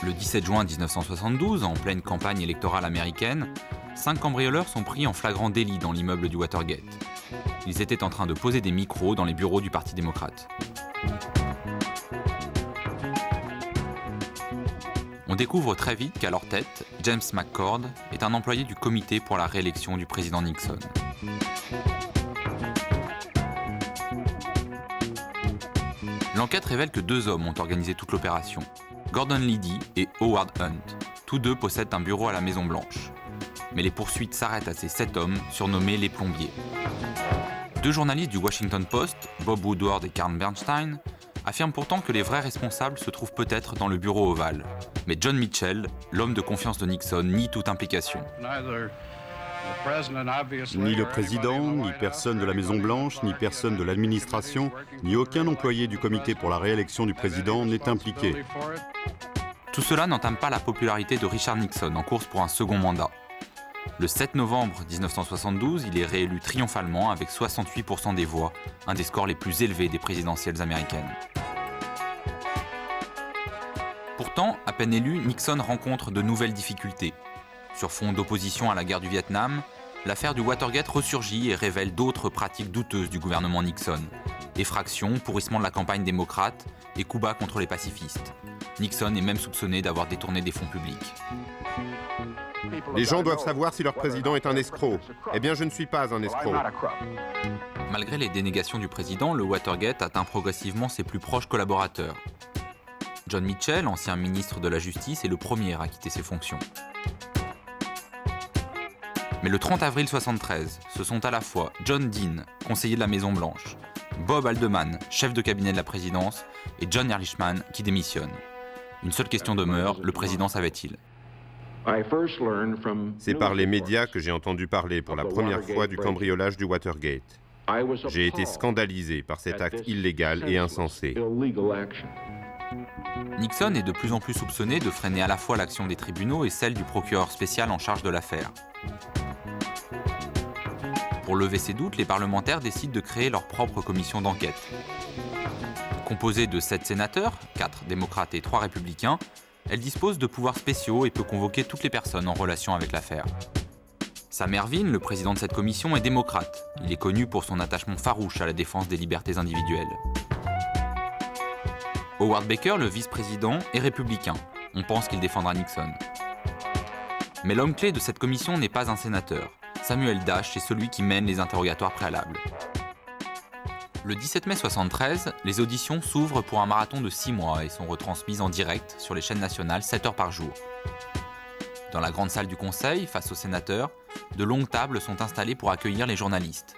Le 17 juin 1972, en pleine campagne électorale américaine, 5 cambrioleurs sont pris en flagrant délit dans l'immeuble du Watergate. Ils étaient en train de poser des micros dans les bureaux du Parti démocrate. On découvre très vite qu'à leur tête, James McCord est un employé du comité pour la réélection du président Nixon. L'enquête révèle que 2 hommes ont organisé toute l'opération, Gordon Liddy et Howard Hunt. Tous 2 possèdent un bureau à la Maison-Blanche. Mais les poursuites s'arrêtent à ces 7 hommes, surnommés les plombiers. 2 journalistes du Washington Post, Bob Woodward et Carl Bernstein, affirment pourtant que les vrais responsables se trouvent peut-être dans le bureau ovale. Mais John Mitchell, l'homme de confiance de Nixon, nie toute implication. Ni le président, ni personne de la Maison-Blanche, ni personne de l'administration, ni aucun employé du comité pour la réélection du président n'est impliqué. Tout cela n'entame pas la popularité de Richard Nixon en course pour un second mandat. Le 7 novembre 1972, il est réélu triomphalement avec 68% des voix, un des scores les plus élevés des présidentielles américaines. Pourtant, à peine élu, Nixon rencontre de nouvelles difficultés. Sur fond d'opposition à la guerre du Vietnam, l'affaire du Watergate ressurgit et révèle d'autres pratiques douteuses du gouvernement Nixon. Effraction, pourrissement de la campagne démocrate et coups bas contre les pacifistes. Nixon est même soupçonné d'avoir détourné des fonds publics. Les gens doivent savoir si leur président est un escroc. Eh bien, je ne suis pas un escroc. Malgré les dénégations du président, le Watergate atteint progressivement ses plus proches collaborateurs. John Mitchell, ancien ministre de la Justice, est le premier à quitter ses fonctions. Mais le 30 avril 1973, ce sont à la fois John Dean, conseiller de la Maison-Blanche, Bob Haldeman, chef de cabinet de la présidence, et John Ehrlichman qui démissionne. Une seule question demeure, le président savait-il ? C'est par les médias que j'ai entendu parler pour la première fois du cambriolage du Watergate. J'ai été scandalisé par cet acte illégal et insensé. Nixon est de plus en plus soupçonné de freiner à la fois l'action des tribunaux et celle du procureur spécial en charge de l'affaire. Pour lever ces doutes, les parlementaires décident de créer leur propre commission d'enquête. Composée de 7 sénateurs, 4 démocrates et 3 républicains, elle dispose de pouvoirs spéciaux et peut convoquer toutes les personnes en relation avec l'affaire. Sam Ervin, le président de cette commission, est démocrate. Il est connu pour son attachement farouche à la défense des libertés individuelles. Howard Baker, le vice-président, est républicain. On pense qu'il défendra Nixon. Mais l'homme clé de cette commission n'est pas un sénateur. Samuel Dash est celui qui mène les interrogatoires préalables. Le 17 mai 1973, les auditions s'ouvrent pour un marathon de 6 mois et sont retransmises en direct sur les chaînes nationales 7 heures par jour. Dans la grande salle du Conseil, face aux sénateurs, de longues tables sont installées pour accueillir les journalistes.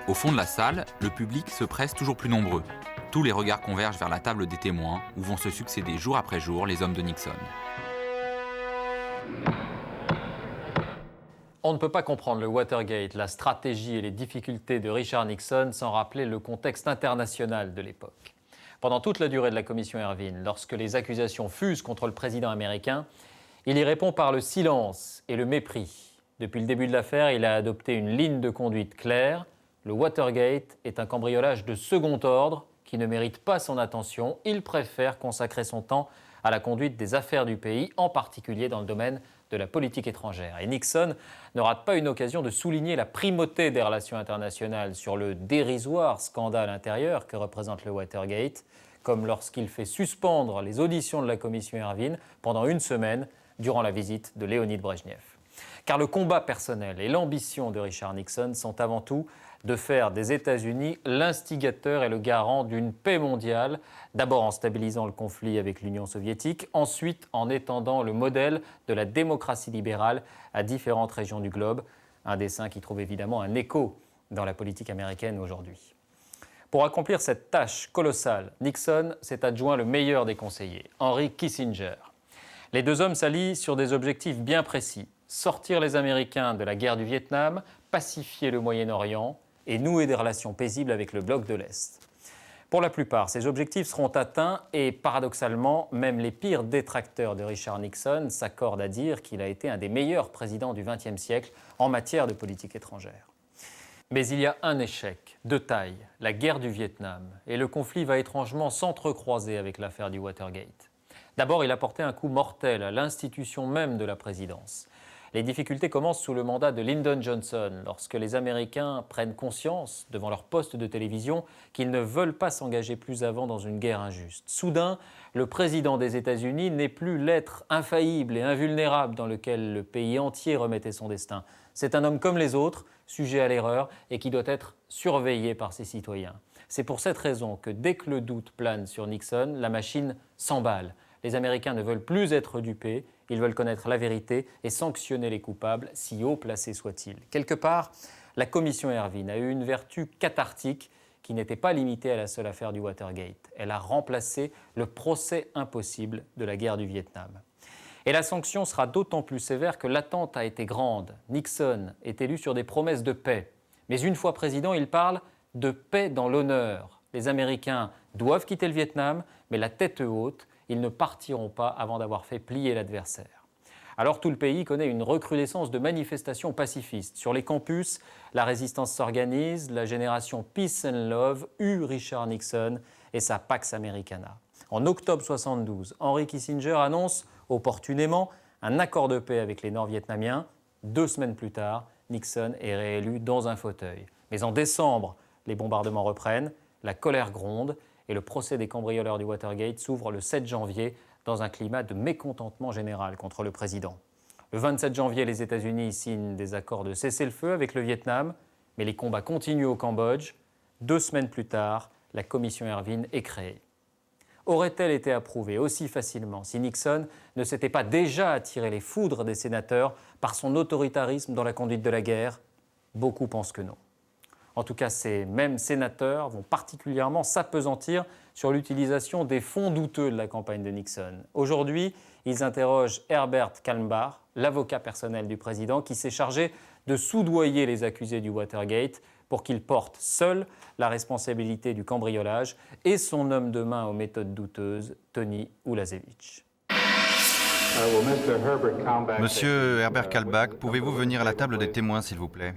Au fond de la salle, le public se presse toujours plus nombreux. Tous les regards convergent vers la table des témoins, où vont se succéder jour après jour les hommes de Nixon. On ne peut pas comprendre le Watergate, la stratégie et les difficultés de Richard Nixon sans rappeler le contexte international de l'époque. Pendant toute la durée de la commission Ervin, lorsque les accusations fusent contre le président américain, il y répond par le silence et le mépris. Depuis le début de l'affaire, il a adopté une ligne de conduite claire. Le Watergate est un cambriolage de second ordre qui ne mérite pas son attention. Il préfère consacrer son temps à la conduite des affaires du pays, en particulier dans le domaine de la politique étrangère. Et Nixon ne rate pas une occasion de souligner la primauté des relations internationales sur le dérisoire scandale intérieur que représente le Watergate, comme lorsqu'il fait suspendre les auditions de la commission Ervin pendant 1 semaine durant la visite de Léonid Brejnev. Car le combat personnel et l'ambition de Richard Nixon sont avant tout de faire des États-Unis l'instigateur et le garant d'une paix mondiale, d'abord en stabilisant le conflit avec l'Union soviétique, ensuite en étendant le modèle de la démocratie libérale à différentes régions du globe, un dessein qui trouve évidemment un écho dans la politique américaine aujourd'hui. Pour accomplir cette tâche colossale, Nixon s'est adjoint le meilleur des conseillers, Henry Kissinger. Les 2 hommes s'allient sur des objectifs bien précis: sortir les Américains de la guerre du Vietnam, pacifier le Moyen-Orient et nouer des relations paisibles avec le bloc de l'Est. Pour la plupart, ces objectifs seront atteints et, paradoxalement, même les pires détracteurs de Richard Nixon s'accordent à dire qu'il a été un des meilleurs présidents du XXe siècle en matière de politique étrangère. Mais il y a un échec de taille, la guerre du Vietnam, et le conflit va étrangement s'entrecroiser avec l'affaire du Watergate. D'abord, il a porté un coup mortel à l'institution même de la présidence. Les difficultés commencent sous le mandat de Lyndon Johnson, lorsque les Américains prennent conscience, devant leur poste de télévision, qu'ils ne veulent pas s'engager plus avant dans une guerre injuste. Soudain, le président des États-Unis n'est plus l'être infaillible et invulnérable dans lequel le pays entier remettait son destin. C'est un homme comme les autres, sujet à l'erreur et qui doit être surveillé par ses citoyens. C'est pour cette raison que dès que le doute plane sur Nixon, la machine s'emballe. Les Américains ne veulent plus être dupés, ils veulent connaître la vérité et sanctionner les coupables, si haut placés soient-ils. Quelque part, la commission Ervin a eu une vertu cathartique qui n'était pas limitée à la seule affaire du Watergate. Elle a remplacé le procès impossible de la guerre du Vietnam. Et la sanction sera d'autant plus sévère que l'attente a été grande. Nixon est élu sur des promesses de paix. Mais une fois président, il parle de paix dans l'honneur. Les Américains doivent quitter le Vietnam, mais la tête haute, ils ne partiront pas avant d'avoir fait plier l'adversaire. Alors tout le pays connaît une recrudescence de manifestations pacifistes. Sur les campus, la résistance s'organise, la génération Peace and Love eut Richard Nixon et sa Pax Americana. En octobre 1972, Henry Kissinger annonce opportunément un accord de paix avec les Nord-Vietnamiens. 2 semaines plus tard, Nixon est réélu dans un fauteuil. Mais en décembre, les bombardements reprennent, la colère gronde et le procès des cambrioleurs du Watergate s'ouvre le 7 janvier dans un climat de mécontentement général contre le président. Le 27 janvier, les États-Unis signent des accords de cessez-le-feu avec le Vietnam, mais les combats continuent au Cambodge. 2 semaines plus tard, la commission Ervin est créée. Aurait-elle été approuvée aussi facilement si Nixon ne s'était pas déjà attiré les foudres des sénateurs par son autoritarisme dans la conduite de la guerre? Beaucoup pensent que non. En tout cas, ces mêmes sénateurs vont particulièrement s'appesantir sur l'utilisation des fonds douteux de la campagne de Nixon. Aujourd'hui, ils interrogent Herbert Kalmbach, l'avocat personnel du président, qui s'est chargé de soudoyer les accusés du Watergate pour qu'il porte seul la responsabilité du cambriolage et son homme de main aux méthodes douteuses, Tony Ulasewicz. Monsieur Herbert Kalmbach, pouvez-vous venir à la table des témoins, s'il vous plaît?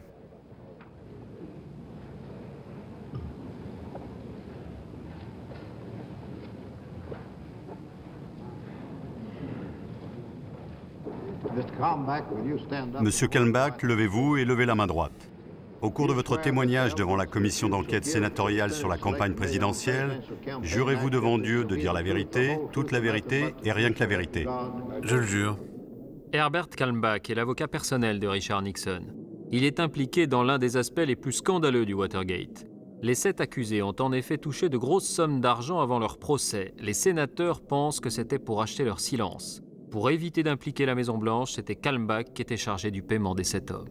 Monsieur Kalmbach, levez-vous et levez la main droite. Au cours de votre témoignage devant la commission d'enquête sénatoriale sur la campagne présidentielle, jurez-vous devant Dieu de dire la vérité, toute la vérité et rien que la vérité? Je le jure. Herbert Kalmbach est l'avocat personnel de Richard Nixon. Il est impliqué dans l'un des aspects les plus scandaleux du Watergate. Les 7 accusés ont en effet touché de grosses sommes d'argent avant leur procès. Les sénateurs pensent que c'était pour acheter leur silence. Pour éviter d'impliquer la Maison-Blanche, c'était Kalmbach qui était chargé du paiement des 7 hommes.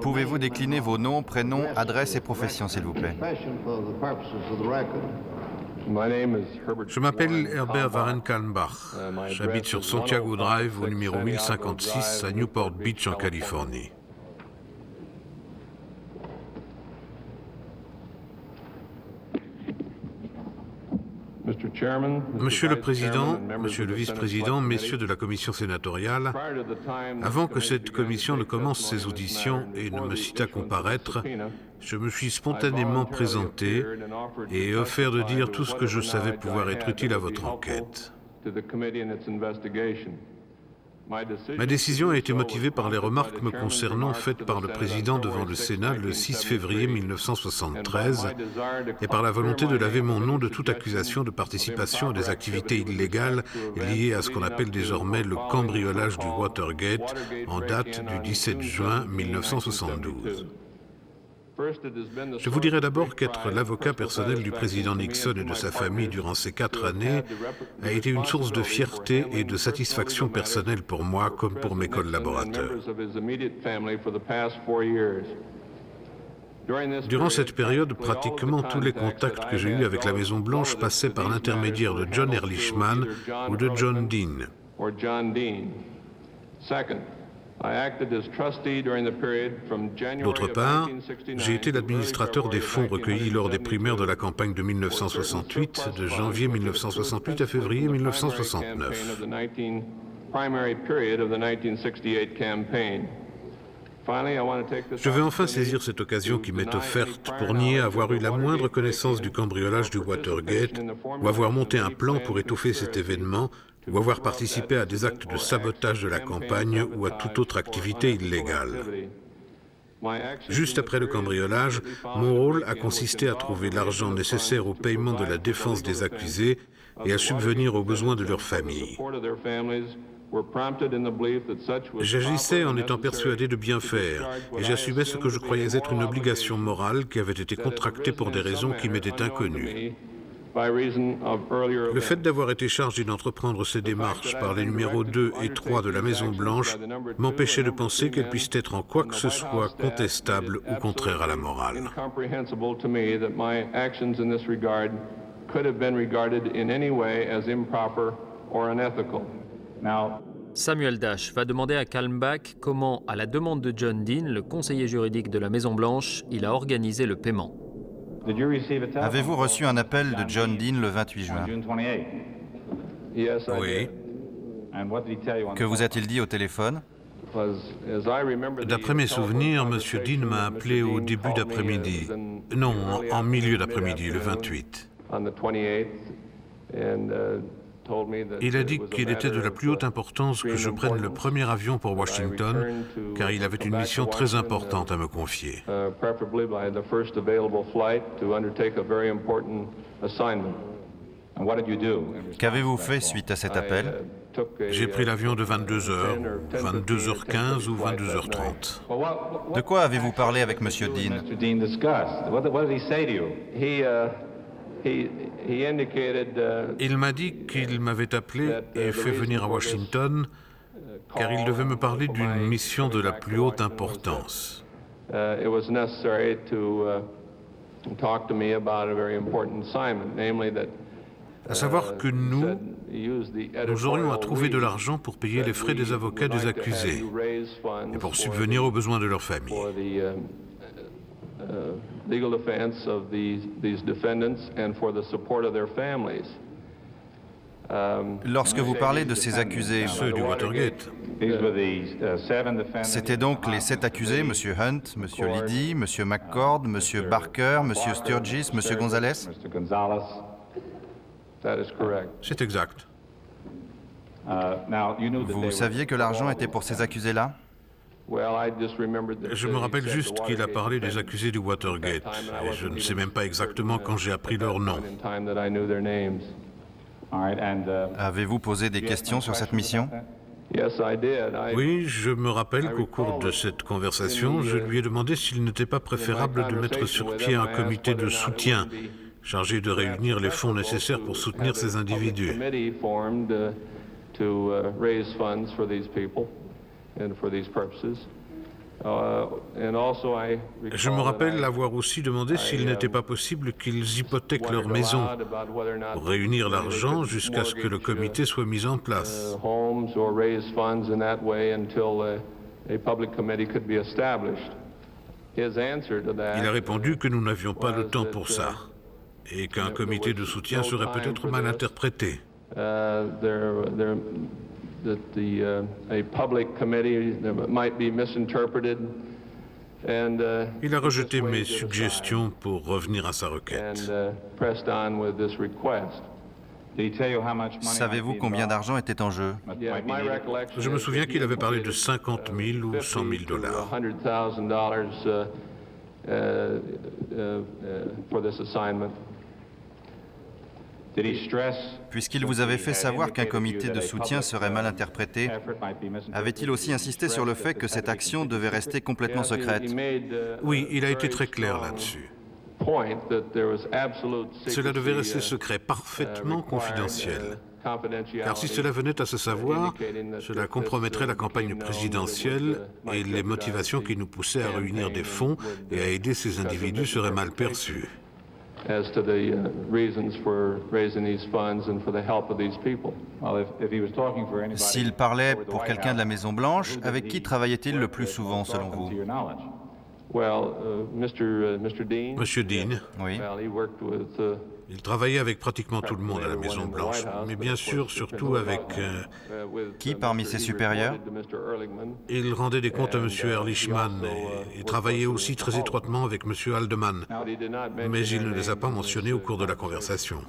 Pouvez-vous décliner vos noms, prénoms, adresses et professions, s'il vous plaît? Je m'appelle Herbert Warren Kalmbach. J'habite sur Santiago Drive au numéro 1056 à Newport Beach en Californie. Monsieur le Président, Monsieur le Vice-président, Messieurs de la Commission sénatoriale, avant que cette commission ne commence ses auditions et ne me cite à comparaître, je me suis spontanément présenté et offert de dire tout ce que je savais pouvoir être utile à votre enquête. Ma décision a été motivée par les remarques me concernant faites par le président devant le Sénat le 6 février 1973 et par la volonté de laver mon nom de toute accusation de participation à des activités illégales liées à ce qu'on appelle désormais le cambriolage du Watergate en date du 17 juin 1972. Je vous dirai d'abord qu'être l'avocat personnel du président Nixon et de sa famille durant ces 4 années a été une source de fierté et de satisfaction personnelle pour moi comme pour mes collaborateurs. Durant cette période, pratiquement tous les contacts que j'ai eus avec la Maison-Blanche passaient par l'intermédiaire de John Ehrlichman ou de John Dean. D'autre part, j'ai été l'administrateur des fonds recueillis lors des primaires de la campagne de 1968, de janvier 1968 à février 1969. Je veux enfin saisir cette occasion qui m'est offerte pour nier avoir eu la moindre connaissance du cambriolage du Watergate, ou avoir monté un plan pour étouffer cet événement, ou avoir participé à des actes de sabotage de la campagne ou à toute autre activité illégale. Juste après le cambriolage, mon rôle a consisté à trouver l'argent nécessaire au paiement de la défense des accusés et à subvenir aux besoins de leurs familles. J'agissais en étant persuadé de bien faire, et j'assumais ce que je croyais être une obligation morale qui avait été contractée pour des raisons qui m'étaient inconnues. Le fait d'avoir été chargé d'entreprendre ces démarches par les numéros 2 et 3 de la Maison-Blanche m'empêchait de penser qu'elles puissent être en quoi que ce soit contestables ou contraires à la morale. Samuel Dash va demander à Kalmbach comment, à la demande de John Dean, le conseiller juridique de la Maison-Blanche, il a organisé le paiement. Avez-vous reçu un appel de John Dean le 28 juin? Oui. Que vous a-t-il dit au téléphone? D'après mes souvenirs, M. Dean m'a appelé au début d'après-midi. Non, en milieu d'après-midi, le 28. Il a dit qu'il était de la plus haute importance que je prenne le premier avion pour Washington, car il avait une mission très importante à me confier. Qu'avez-vous fait suite à cet appel? J'ai pris l'avion de 22h, 22h15 ou 22h30. De quoi avez-vous parlé avec M. Dean? Il m'a dit qu'il m'avait appelé et fait venir à Washington car il devait me parler d'une mission de la plus haute importance. À savoir que nous aurions à trouver de l'argent pour payer les frais des avocats des accusés et pour subvenir aux besoins de leurs familles. Legal defense of these defendants and for the support of their families. Lorsque vous parlez de ces accusés, ceux du Watergate, c'était donc les 7 accusés, M. Hunt, M. Liddy, M. McCord, M. Barker, M. Sturgis, M. Gonzalez? C'est exact. Vous saviez que l'argent était pour ces accusés-là? Je me rappelle juste qu'il a parlé des accusés du Watergate, et je ne sais même pas exactement quand j'ai appris leur nom. Avez-vous posé des questions sur cette mission? Oui, je me rappelle qu'au cours de cette conversation, je lui ai demandé s'il n'était pas préférable de mettre sur pied un comité de soutien chargé de réunir les fonds nécessaires pour soutenir ces individus. Je me rappelle avoir aussi demandé s'il n'était pas possible qu'ils hypothèquent leur maison pour réunir l'argent jusqu'à ce que le comité soit mis en place. Il a répondu que nous n'avions pas le temps pour ça et qu'un comité de soutien serait peut-être mal interprété. Il a rejeté mes suggestions pour revenir à sa requête. Savez-vous combien d'argent était en jeu? Je me souviens qu'il avait parlé de 50 000 ou 100 000 dollars. Puisqu'il vous avait fait savoir qu'un comité de soutien serait mal interprété, avait-il aussi insisté sur le fait que cette action devait rester complètement secrète? Oui, il a été très clair là-dessus. Cela devait rester secret, parfaitement confidentiel. Car si cela venait à se savoir, cela compromettrait la campagne présidentielle et les motivations qui nous poussaient à réunir des fonds et à aider ces individus seraient mal perçues. S'il parlait pour quelqu'un de la Maison-Blanche, avec qui travaillait-il le plus souvent, selon vous? Monsieur Dean, Oui. Il travaillait avec pratiquement tout le monde à la Maison-Blanche, mais bien sûr, surtout avec... Qui parmi ses supérieurs? Il rendait des comptes à M. Ehrlichman et travaillait aussi très étroitement avec M. Haldeman, mais il ne les a pas mentionnés au cours de la conversation.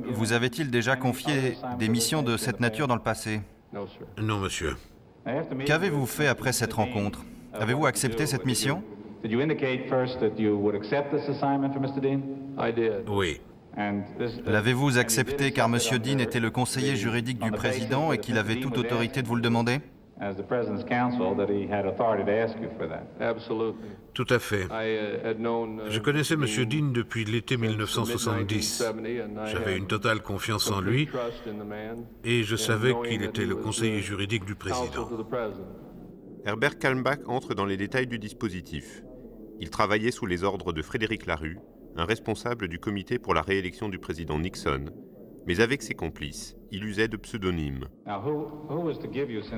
Vous avait-il déjà confié des missions de cette nature dans le passé? Non, monsieur. Qu'avez-vous fait après cette rencontre? Avez-vous accepté cette mission? Oui. L'avez-vous accepté car M. Dean était le conseiller juridique du président et qu'il avait toute autorité de vous le demander? Tout à fait. Je connaissais M. Dean depuis l'été 1970. J'avais une totale confiance en lui et je savais qu'il était le conseiller juridique du président. Herbert Kalmbach entre dans les détails du dispositif. Il travaillait sous les ordres de Frédéric Larue, un responsable du comité pour la réélection du président Nixon, mais avec ses complices, il usait de pseudonymes.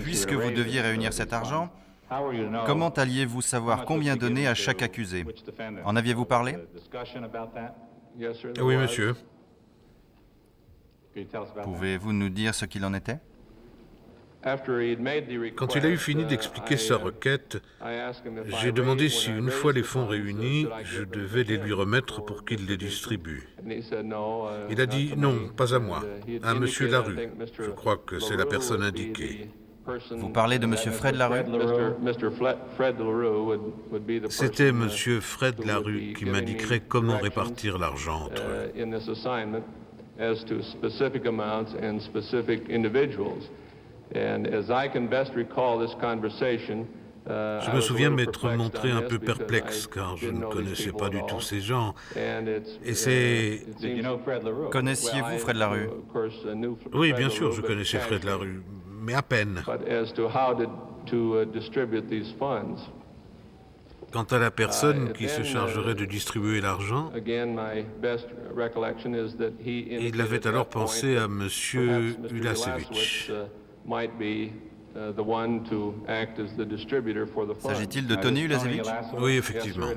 Puisque vous deviez réunir cet argent, comment alliez-vous savoir combien donner à chaque accusé? En aviez-vous parlé? Oui, monsieur. Pouvez-vous nous dire ce qu'il en était? Quand il a eu fini d'expliquer sa requête, j'ai demandé si, une fois les fonds réunis, je devais les lui remettre pour qu'il les distribue. Il a dit non, pas à moi, à M. Larue. Je crois que c'est la personne indiquée. Vous parlez de M. Fred Larue? C'était M. Fred Larue qui m'indiquerait comment répartir l'argent entre eux. Je me souviens m'être montré un peu perplexe car je ne connaissais pas du tout ces gens. Et c'est... Connaissiez-vous Fred Larue? Oui, bien sûr, je connaissais Fred Larue, mais à peine. Quant à la personne qui se chargerait de distribuer l'argent, il avait alors pensé à M. Ulasewicz. S'agit-il de Tony Ulasewicz? Oui, effectivement.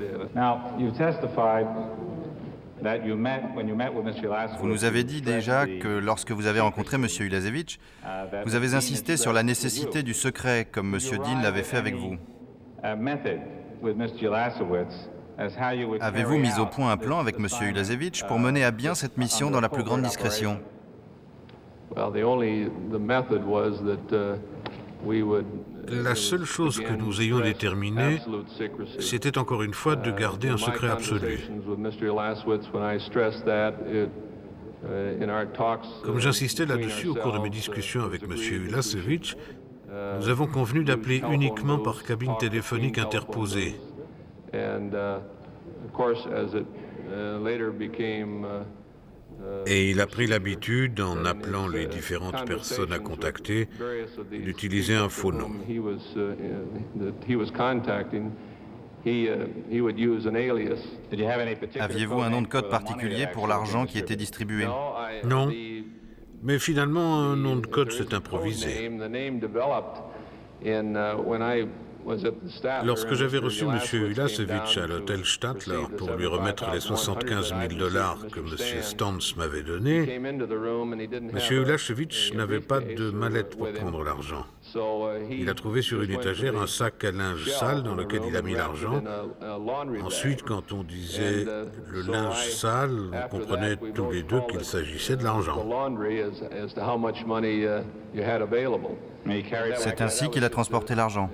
Vous nous avez dit déjà que lorsque vous avez rencontré M. Ulasewicz, vous avez insisté sur la nécessité du secret, comme M. Dean l'avait fait avec vous. Avez-vous mis au point un plan avec M. Ulasewicz pour mener à bien cette mission dans la plus grande discrétion? La seule chose que nous ayons déterminée, c'était encore une fois de garder un secret absolu. Comme j'insistais là-dessus au cours de mes discussions avec M. Ulasewicz, nous avons convenu d'appeler uniquement par cabine téléphonique interposée. Et il a pris l'habitude, en appelant les différentes personnes à contacter, d'utiliser un faux nom. Aviez-vous un nom de code particulier pour l'argent qui était distribué? Non, mais finalement, un nom de code s'est improvisé. Lorsque j'avais reçu M. Ulasewicz à l'hôtel Statler pour lui remettre les 75 000 $ que M. Stantz m'avait donnés, M. Ulasewicz n'avait pas de mallette pour prendre l'argent. Il a trouvé sur une étagère un sac à linge sale dans lequel il a mis l'argent. Ensuite, quand on disait le linge sale, on comprenait tous les deux qu'il s'agissait de l'argent. C'est ainsi qu'il a transporté l'argent?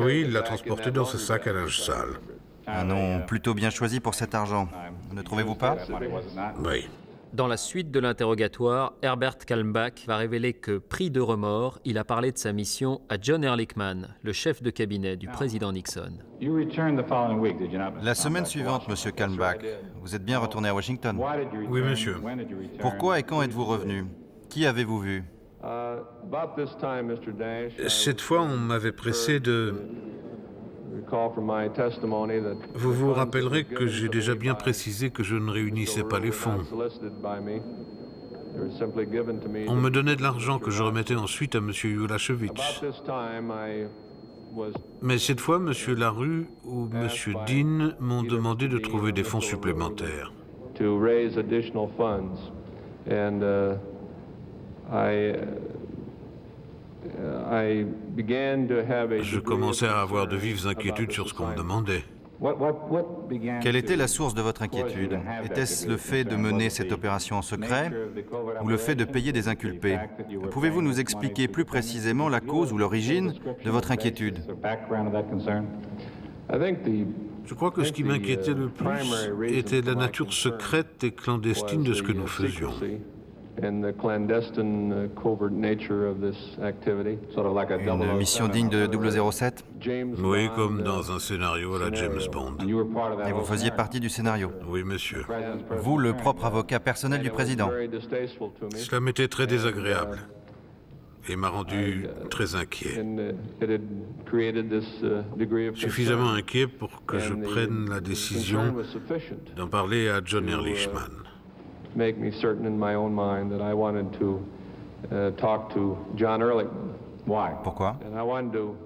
Oui, il l'a transporté dans ce sac à linge sale. Un nom plutôt bien choisi pour cet argent, ne trouvez-vous pas? Oui. Dans la suite de l'interrogatoire, Herbert Kalmbach va révéler que, pris de remords, il a parlé de sa mission à John Ehrlichman, le chef de cabinet du président Nixon. La semaine suivante, M. Kalmbach, vous êtes bien retourné à Washington? Oui, monsieur. Pourquoi et quand êtes-vous revenu? Qui avez-vous vu? Cette fois, on m'avait pressé de... Vous vous rappellerez que j'ai déjà bien précisé que je ne réunissais pas les fonds. On me donnait de l'argent que je remettais ensuite à M. Ulasewicz. Mais cette fois, M. Larue ou M. Dean m'ont demandé de trouver des fonds supplémentaires. to raise additional funds. And I began to have a Je commençais à avoir de vives inquiétudes sur ce qu'on me demandait. Quelle était la source de votre inquiétude? Était-ce le fait de mener cette opération en secret ou le fait de payer des inculpés? Pouvez-vous nous expliquer plus précisément la cause ou l'origine de votre inquiétude? Je crois que ce qui m'inquiétait le plus était la nature secrète et clandestine de ce que nous faisions. Une mission digne de 007? Oui, comme dans un scénario à la James Bond. Et vous faisiez partie du scénario? Oui, monsieur. Vous, le propre avocat personnel du président? Cela m'était très désagréable et m'a rendu très inquiet. Suffisamment inquiet pour que je prenne la décision d'en parler à John Ehrlichman. Make me certain in my own mind that I wanted to talk to John Ehrlichman. Why? Pourquoi? And I wanted to,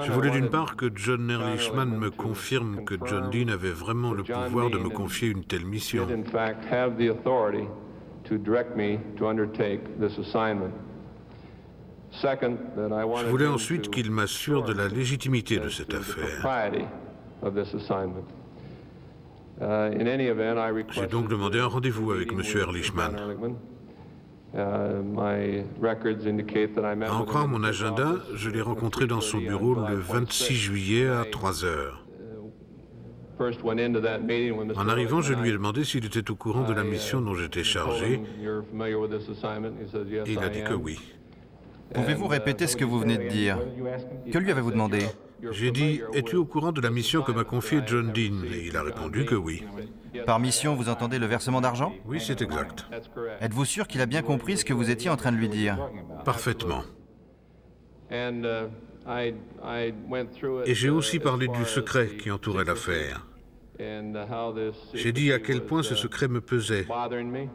Je voulais d'une part que John Ehrlichman me confirme que John Dean avait vraiment le pouvoir de me confier une telle mission. did in fact have the authority to direct me to undertake this assignment. Second, that I wanted Je voulais him ensuite to qu'il m'assure de la légitimité de as cette to the affaire. propriety of this assignment. In any event, I J'ai requested donc demandé un rendez-vous avec M. Ehrlichman. My records indicate that I met À en with croire him mon at his agenda, office je l'ai rencontré dans son bureau le 26 juillet à 3 heures. First went into that meeting when Mr. En arrivant, je lui ai Ehrlichman demandé s'il était au courant de la mission dont j'étais chargé, You're familiar with this assignment? He says, yes, et il a I dit am. que oui. Pouvez-vous répéter ce que vous venez de dire? Que lui avez-vous demandé? J'ai dit « Es-tu au courant de la mission que m'a confiée John Dean ?» Et il a répondu que oui. Par mission, vous entendez le versement d'argent? Oui, c'est exact. That's correct. Êtes-vous sûr qu'il a bien compris ce que vous étiez en train de lui dire? Parfaitement. And I went through it, Et j'ai aussi as parlé far du as secret the qui entourait secrecy l'affaire. and how this J'ai dit à quel secrecy point was, ce secret me pesait. bothering me,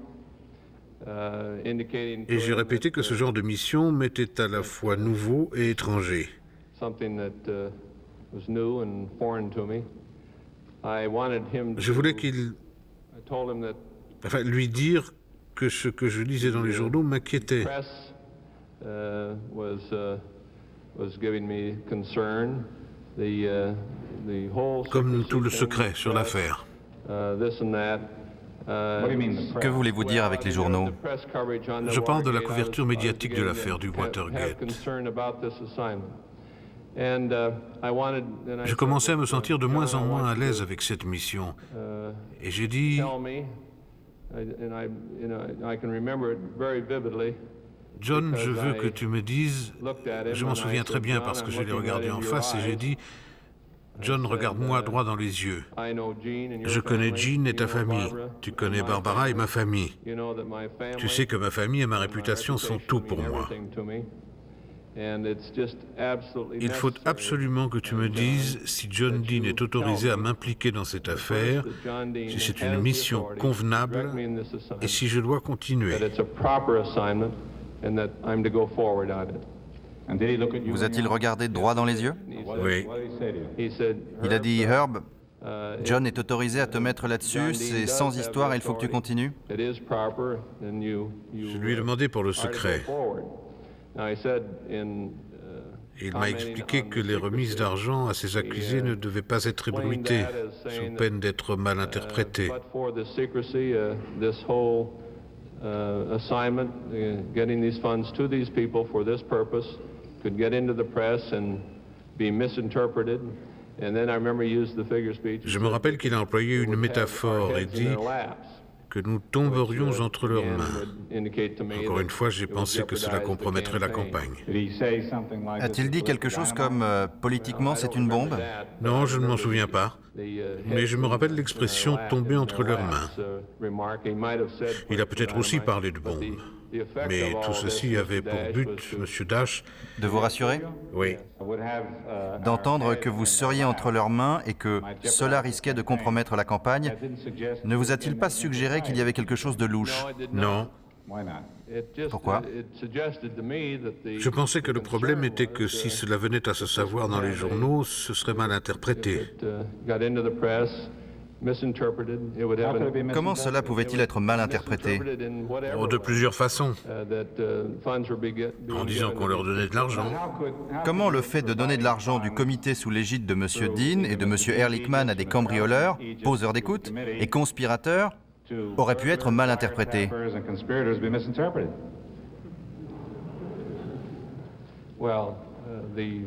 indicating to Et j'ai him répété that, que ce genre de mission m'était à la fois nouveau et étranger. something that was new and foreign to me. I wanted him Je voulais to, I told him that lui dire que ce que je lisais dans les journaux m'inquiétait. press was giving me concern. The whole Comme secrecy tout le thing, secret sur press, l'affaire. This and that. Que voulez-vous dire avec les journaux? Je parle de la couverture médiatique de l'affaire du Watergate. Je commençais à me sentir de moins en moins à l'aise avec cette mission. Et j'ai dit, John, je veux que tu me dises, je m'en souviens très bien parce que je l'ai regardé en face et j'ai dit, John, regarde-moi droit dans les yeux. Je connais Jean et ta famille. Tu connais Barbara et ma famille. Tu sais que ma famille et ma réputation sont tout pour moi. Il faut absolument que tu me dises si John Dean est autorisé à m'impliquer dans cette affaire, si c'est une mission convenable et si je dois continuer. Vous a-t-il regardé droit dans les yeux? Oui. Il a dit, Herb, John est autorisé à te mettre là-dessus, c'est sans histoire, il faut que tu continues. Je lui ai demandé pour le secret. Il m'a expliqué que les remises d'argent à ses accusés ne devaient pas être ébruitées, sous peine d'être mal interprétées. Assignment, getting these funds to these people for this purpose, could get into the press and be misinterpreted. And then I remember he used the figure speech. Je me rappelle qu'il a employé une métaphore et dit que nous tomberions entre leurs mains. Encore une fois, j'ai pensé que cela compromettrait la campagne. A-t-il dit quelque chose comme politiquement c'est une bombe? Non, je ne m'en souviens pas. Mais je me rappelle l'expression « tomber entre leurs mains ». Il a peut-être aussi parlé de bombe. Mais tout ceci avait pour but, M. Dash... De vous rassurer? Oui. D'entendre que vous seriez entre leurs mains et que cela risquait de compromettre la campagne, ne vous a-t-il pas suggéré qu'il y avait quelque chose de louche? Non. Pourquoi? Je pensais que le problème était que si cela venait à se savoir dans les journaux, ce serait mal interprété. Comment cela pouvait-il être mal interprété? De plusieurs façons. En disant qu'on leur donnait de l'argent. Comment le fait de donner de l'argent du comité sous l'égide de M. Dean et de M. Ehrlichman à des cambrioleurs, poseurs d'écoute et conspirateurs aurait pu être mal interprété? The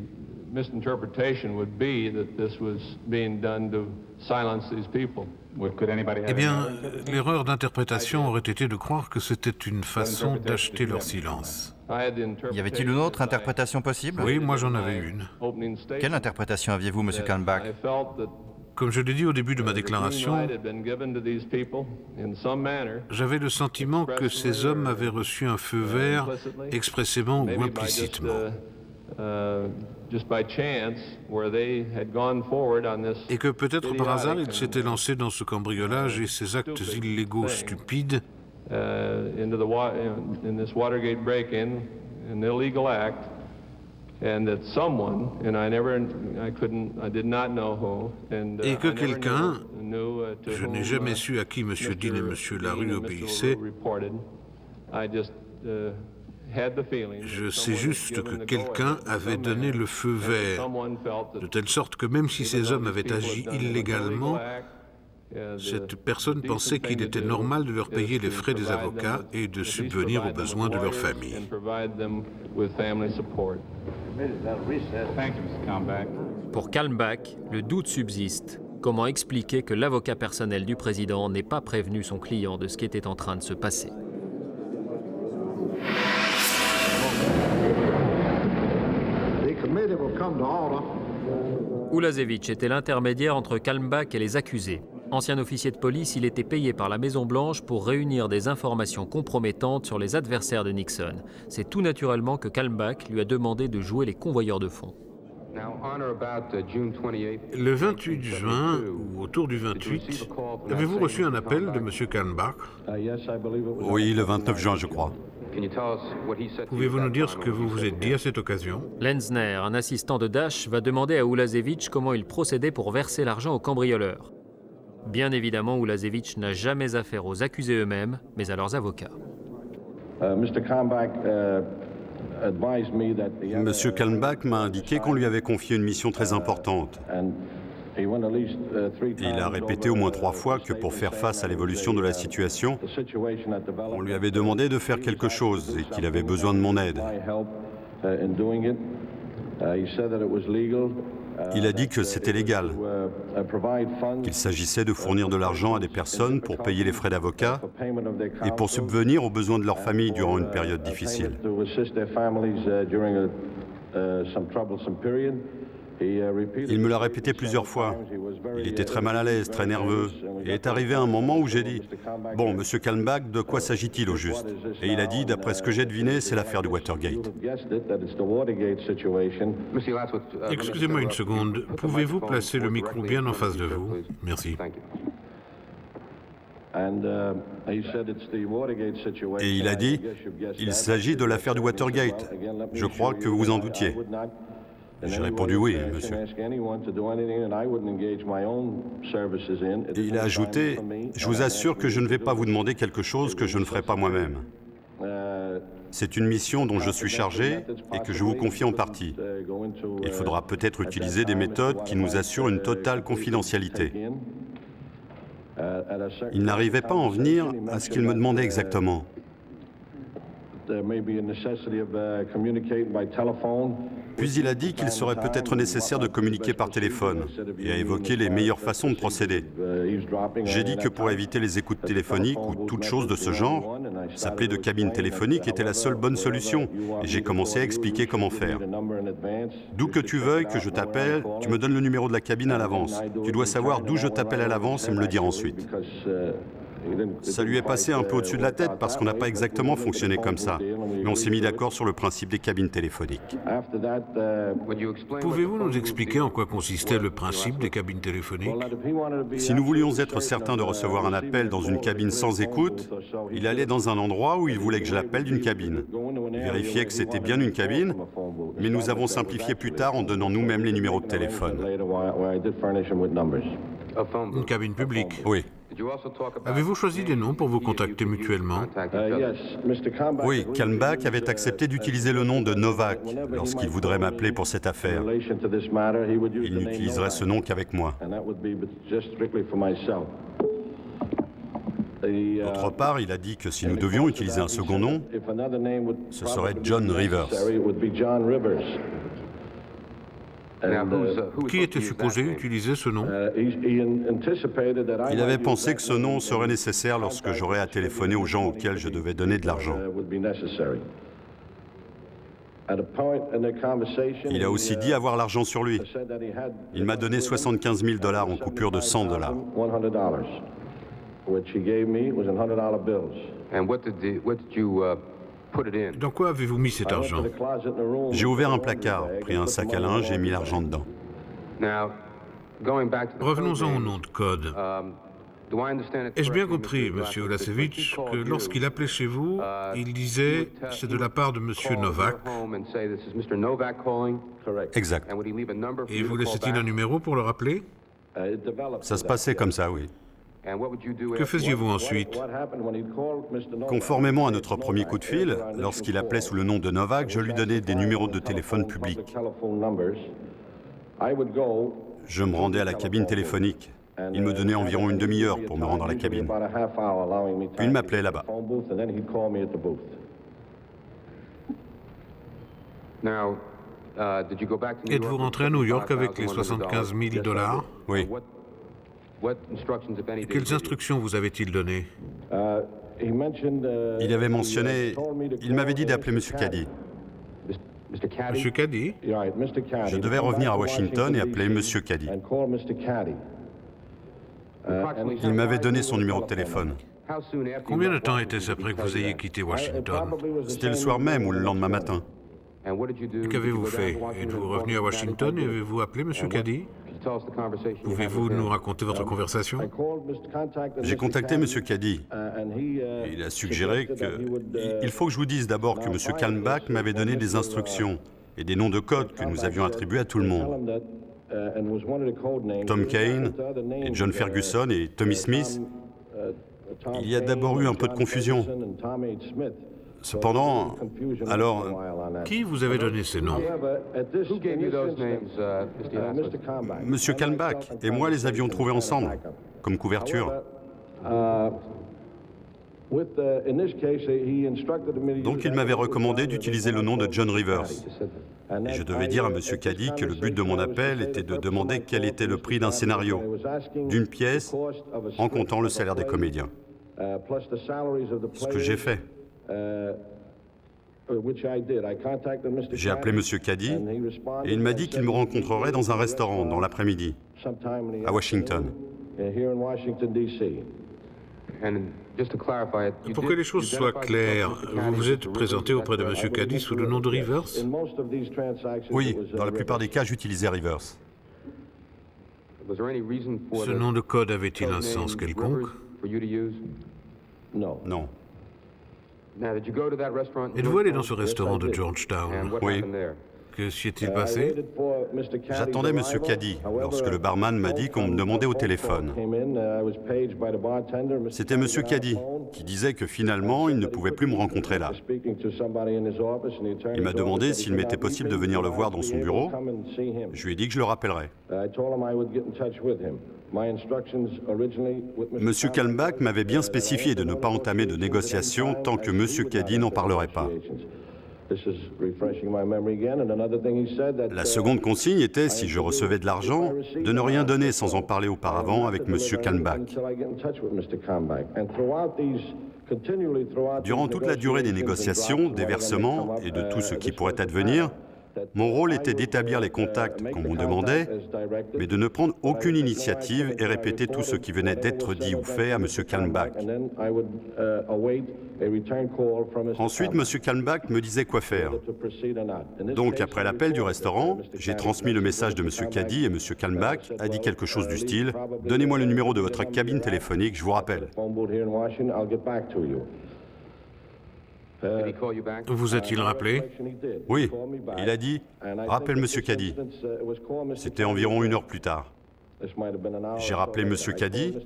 misinterpretation would be that this was being done to silence these people. Eh bien, l'erreur d'interprétation aurait été de croire que c'était une façon d'acheter leur silence. Y avait-il une autre interprétation possible? Oui, moi j'en avais une. Quelle interprétation aviez-vous, M. Kalmbach? Comme je l'ai dit au début de ma déclaration, j'avais le sentiment que ces hommes avaient reçu un feu vert expressément ou implicitement. Et que peut-être par hasard, ils s'étaient lancés dans ce cambriolage et ces actes illégaux stupides et que quelqu'un, je n'ai jamais su à qui M. Dean et M. Larue obéissaient, je sais juste que quelqu'un avait donné le feu vert, de telle sorte que même si ces hommes avaient agi illégalement, cette personne pensait qu'il était normal de leur payer les frais des avocats et de subvenir aux besoins de leur famille. Pour Kalmbach, le doute subsiste. Comment expliquer que l'avocat personnel du président n'ait pas prévenu son client de ce qui était en train de se passer? Ulasewicz était l'intermédiaire entre Kalmbach et les accusés. Ancien officier de police, il était payé par la Maison-Blanche pour réunir des informations compromettantes sur les adversaires de Nixon. C'est tout naturellement que Kalmbach lui a demandé de jouer les convoyeurs de fonds. Le 28 juin, ou autour du 28, avez-vous reçu un appel de M. Kalmbach? Oui, le 29 juin, je crois. Pouvez-vous nous dire ce que vous vous êtes dit à cette occasion? Lenzner, un assistant de Dash, va demander à Ulasewicz comment il procédait pour verser l'argent aux cambrioleurs. Bien évidemment, Ulasewicz n'a jamais affaire aux accusés eux-mêmes, mais à leurs avocats. Monsieur Kalmbach m'a indiqué qu'on lui avait confié une mission très importante. Et il a répété au moins 3 fois que pour faire face à l'évolution de la situation, on lui avait demandé de faire quelque chose et qu'il avait besoin de mon aide. Il a dit que c'était légal, qu'il s'agissait de fournir de l'argent à des personnes pour payer les frais d'avocat et pour subvenir aux besoins de leur famille durant une période difficile. Il me l'a répété plusieurs fois. Il était très mal à l'aise, très nerveux. Et est arrivé un moment où j'ai dit « Bon, Monsieur Kalmbach, de quoi s'agit-il au juste ?» Et il a dit « D'après ce que j'ai deviné, c'est l'affaire du Watergate. » Excusez-moi une seconde. Pouvez-vous placer le micro bien en face de vous? Merci. Et il a dit « Il s'agit de l'affaire du Watergate. Je crois que vous en doutiez. » J'ai répondu oui, monsieur. Et il a ajouté, je vous assure que je ne vais pas vous demander quelque chose que je ne ferai pas moi-même. C'est une mission dont je suis chargé et que je vous confie en partie. Il faudra peut-être utiliser des méthodes qui nous assurent une totale confidentialité. Il n'arrivait pas à en venir à ce qu'il me demandait exactement. Puis il a dit qu'il serait peut-être nécessaire de communiquer par téléphone et a évoqué les meilleures façons de procéder. J'ai dit que pour éviter les écoutes téléphoniques ou toute chose de ce genre, s'appeler de cabine téléphonique était la seule bonne solution et j'ai commencé à expliquer comment faire. D'où que tu veuilles que je t'appelle, tu me donnes le numéro de la cabine à l'avance. Tu dois savoir d'où je t'appelle à l'avance et me le dire ensuite. Ça lui est passé un peu au-dessus de la tête parce qu'on n'a pas exactement fonctionné comme ça. Mais on s'est mis d'accord sur le principe des cabines téléphoniques. Pouvez-vous nous expliquer en quoi consistait le principe des cabines téléphoniques? Si nous voulions être certains de recevoir un appel dans une cabine sans écoute, il allait dans un endroit où il voulait que je l'appelle d'une cabine. Il vérifiait que c'était bien une cabine, mais nous avons simplifié plus tard en donnant nous-mêmes les numéros de téléphone. Une cabine publique. Oui. Avez-vous choisi des noms pour vous contacter mutuellement? Oui, Kalmbach avait accepté d'utiliser le nom de Novak lorsqu'il voudrait m'appeler pour cette affaire. Il n'utiliserait ce nom qu'avec moi. D'autre part, il a dit que si nous devions utiliser un second nom, ce serait John Rivers. Qui était supposé utiliser ce nom? Il avait pensé que ce nom serait nécessaire lorsque j'aurais à téléphoner aux gens auxquels je devais donner de l'argent. Il a aussi dit avoir l'argent sur lui. Il m'a donné 75 000 $ en coupures de 100 $. Dans quoi avez-vous mis cet argent? J'ai ouvert un placard, pris un sac à linge et mis l'argent dedans. Revenons-en au nom de code. Ai-je bien compris, M. Olasevich, que lorsqu'il appelait chez vous, il disait « c'est de la part de M. Novak » Exact. et vous laissait-il un numéro pour le rappeler? Ça se passait comme ça, oui. Que faisiez-vous ensuite? Conformément à notre premier coup de fil, lorsqu'il appelait sous le nom de Novak, je lui donnais des numéros de téléphone publics. Je me rendais à la cabine téléphonique. Il me donnait environ une demi-heure pour me rendre à la cabine. Puis il m'appelait là-bas. Êtes-vous rentré à New York avec les 75 000 $? Oui. Et quelles instructions vous avait-il données? Il avait mentionné... Il m'avait dit d'appeler M. Caddy. Monsieur Caddy? Je devais revenir à Washington et appeler M. Caddy. Il m'avait donné son numéro de téléphone. Combien de temps était-ce après que vous ayez quitté Washington? C'était le soir même ou le lendemain matin. Et qu'avez-vous fait? Êtes-vous revenu à Washington et avez-vous appelé M. Caddy? Pouvez-vous nous raconter votre conversation? J'ai contacté M. Caddy. Il a suggéré que... Il faut que je vous dise d'abord que M. Kalmbach m'avait donné des instructions et des noms de code que nous avions attribués à tout le monde. Tom Kane, et John Ferguson et Tommy Smith. Il y a d'abord eu un peu de confusion. Cependant, alors... Qui vous avait donné ces noms? Monsieur Kalmbach et moi les avions trouvés ensemble, comme couverture. Donc il m'avait recommandé d'utiliser le nom de John Rivers. Et je devais dire à Monsieur Caddy que le but de mon appel était de demander quel était le prix d'un scénario, d'une pièce, en comptant le salaire des comédiens. Ce que j'ai fait. J'ai appelé M. Caddy et il m'a dit qu'il me rencontrerait dans un restaurant dans l'après-midi, à Washington. Pour que les choses soient claires, vous vous êtes présenté auprès de M. Caddy sous le nom de Rivers? Oui, dans la plupart des cas, j'utilisais Rivers. Ce nom de code avait-il un sens quelconque? Non. Êtes-vous allé dans ce restaurant de Georgetown? Oui. Que s'y est-il passé? J'attendais M. Caddy lorsque le barman m'a dit qu'on me demandait au téléphone. C'était M. Caddy qui disait que finalement, il ne pouvait plus me rencontrer là. Il m'a demandé s'il m'était possible de venir le voir dans son bureau. Je lui ai dit que je le rappellerais. M. Kalmbach m'avait bien spécifié de ne pas entamer de négociations tant que M. Caddy n'en parlerait pas. La seconde consigne était, si je recevais de l'argent, de ne rien donner sans en parler auparavant avec M. Kalmbach. Durant toute la durée des négociations, des versements et de tout ce qui pourrait advenir, mon rôle était d'établir les contacts qu'on me demandait, mais de ne prendre aucune initiative et répéter tout ce qui venait d'être dit ou fait à M. Kalmbach. Ensuite, M. Kalmbach me disait quoi faire. Donc, après l'appel du restaurant, j'ai transmis le message de M. Caddy et M. Kalmbach a dit quelque chose du style « Donnez-moi le numéro de votre cabine téléphonique, je vous rappelle ». Vous a-t-il rappelé? Oui, il a dit « Rappelle M. Caddy ». C'était environ 1 heure plus tard. J'ai rappelé M. Caddy,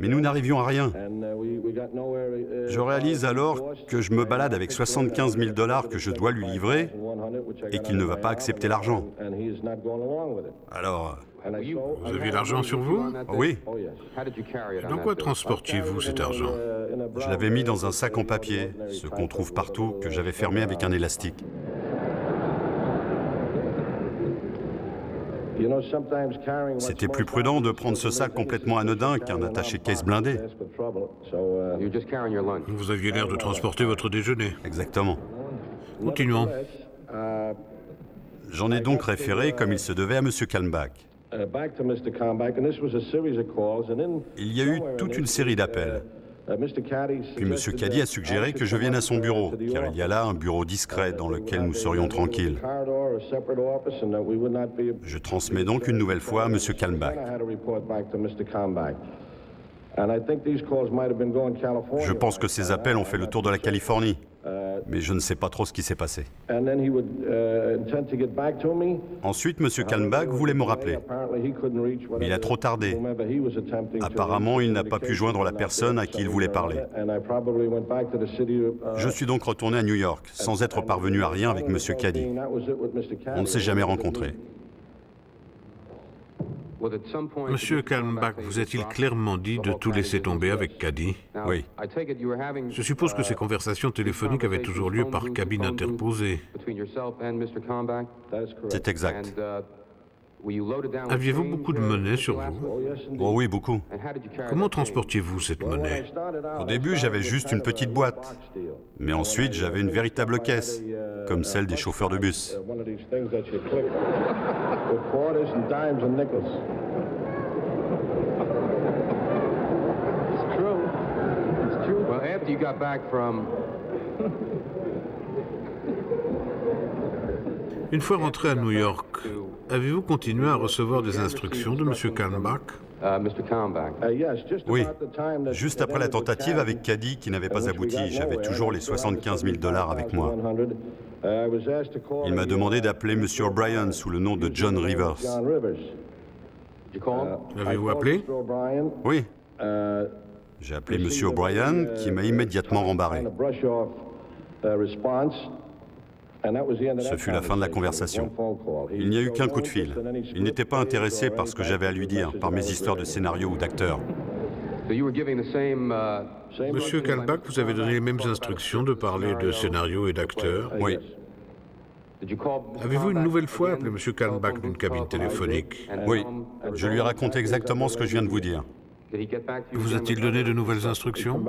mais nous n'arrivions à rien. Je réalise alors que je me balade avec 75 000 $ que je dois lui livrer et qu'il ne va pas accepter l'argent. Alors... Vous aviez l'argent sur vous? Oui. Et dans quoi transportiez-vous cet argent? Je l'avais mis dans un sac en papier, ce qu'on trouve partout, que j'avais fermé avec un élastique. C'était plus prudent de prendre ce sac complètement anodin qu'un attaché-caisse blindé. Vous aviez l'air de transporter votre déjeuner. Exactement. Continuons. J'en ai donc référé, comme il se devait, à M. Kalmbach. Il y a eu toute une série d'appels. Puis M. Caddy a suggéré que je vienne à son bureau, car il y a là un bureau discret dans lequel nous serions tranquilles. Je transmets donc une nouvelle fois à M. Kalmbach. Je pense que ces appels ont fait le tour de la Californie, mais je ne sais pas trop ce qui s'est passé. Ensuite, M. Kalmbach voulait me rappeler, mais il a trop tardé. Apparemment, il n'a pas pu joindre la personne à qui il voulait parler. Je suis donc retourné à New York, sans être parvenu à rien avec M. Caddy. On ne s'est jamais rencontrés. Monsieur Kalmbach, vous a-t-il clairement dit de tout laisser tomber avec Caddy? Oui. Je suppose que ces conversations téléphoniques avaient toujours lieu par cabine interposée. C'est exact. Aviez-vous beaucoup de monnaie sur vous? Oh oui, beaucoup. Comment transportiez-vous cette monnaie? Au début, j'avais juste une petite boîte. Mais ensuite, j'avais une véritable caisse, comme celle des chauffeurs de bus. Une fois rentré à New York, avez-vous continué à recevoir des instructions de M. Kalmbach? Oui. Juste après la tentative avec Caddy qui n'avait pas abouti, j'avais toujours les 75 000 $ avec moi. Il m'a demandé d'appeler M. O'Brien sous le nom de John Rivers. L'avez-vous appelé? Oui. J'ai appelé M. O'Brien qui m'a immédiatement rembarré. Ce fut la fin de la conversation. Il n'y a eu qu'un coup de fil. Il n'était pas intéressé par ce que j'avais à lui dire, par mes histoires de scénario ou d'acteurs. Monsieur Kalmbach, vous avez donné les mêmes instructions de parler de scénario et d'acteurs? Oui. Avez-vous une nouvelle fois appelé M. Kalmbach d'une cabine téléphonique? Oui. Je lui ai raconté exactement ce que je viens de vous dire. Vous a-t-il donné de nouvelles instructions?